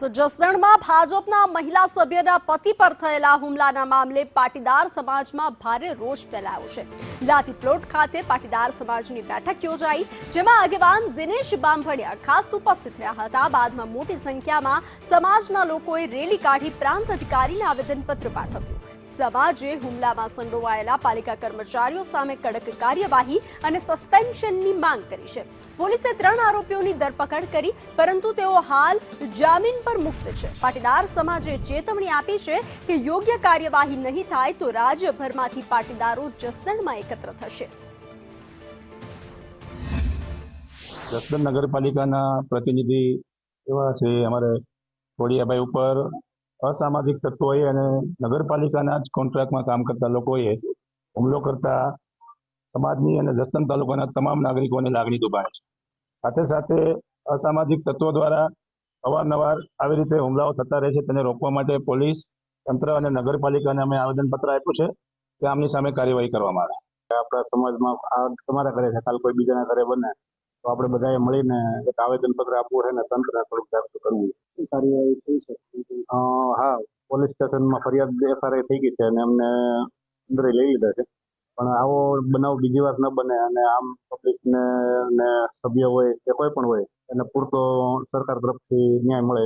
તો જસદણમાં ભાજપના મહિલા સભ્યના પતિ પર થયેલા હુમલાના મામલે પાટીદાર સમાજમાં ભારે રોષ ફેલાયો છે। લાઠી પ્લોટ ખાતે પાટીદાર સમાજની બેઠક યોજાઈ, જેમાં આગેવાન દિનેશ બામભણિયા ખાસ ઉપસ્થિત રહ્યા હતા। બાદમાં મોટી સંખ્યામાં સમાજના લોકોએ રેલી કાઢી પ્રાંત અધિકારીને આવેદનપત્ર પાઠવ્યું। સમાજે હુમલામાં સંડોવાયેલા પાલિકા કર્મચારીઓ સામે કડક કાર્યવાહી અને સસ્પેન્શનની માંગ કરી છે। પોલીસે 3 આરોપીઓની ધરપકડ કરી, પરંતુ તેઓ હાલ જામીન પર મુક્ત છે। પાટીદાર સમાજે ચેતવણી આપી છે કે યોગ્ય કાર્યવાહી નહીં થાય તો રાજ્યભરમાંથી પાટીદારો જસદણમાં એકત્ર થશે। જસદણ નગરપાલિકાના પ્રતિનિધિ એવા છે અમારે કોડિયાભાઈ ઉપર અસામાજિક તત્વોએ અને નગરપાલિકાના જ કોન્ટ્રાક્ટમાં કામ કરતા લોકોએ હુમલો કરતા સમાજની અને જસદણ તાલુકાના તમામ નાગરિકોની લાગણી દુભાણી છે। સાથે સાથે અસામાજિક તત્વો દ્વારા અવારનવાર આવી રીતે હુમલાઓ થતા રહે છે, તેને રોકવા માટે પોલીસ તંત્ર અને નગરપાલિકાને અમે આવેદનપત્ર આપ્યું છે કે આમની સામે કાર્યવાહી કરવામાં આવે। આપણા સમાજમાં આ તમારા ઘરે છે, કાલ કોઈ બીજાના ઘરે બને તો આપણે બધાએ મળીને એક આવેદનપત્ર આપવું છે ને તંત્રને થોડુંક જાગૃત કરવું છે। કાર્યવાહી થઈ છે? હા, પોલીસ સ્ટેશનમાં ફરિયાદ FIR થઈ ગઈ છે અને અમને અંદર લઈ લીધા છે, પણ આવો બનાવ બીજી વાર ન બને અને આમ પબ્લિકને સભ્ય હોય કે કોઈ પણ હોય એને પૂરતો સરકાર તરફથી ન્યાય મળે।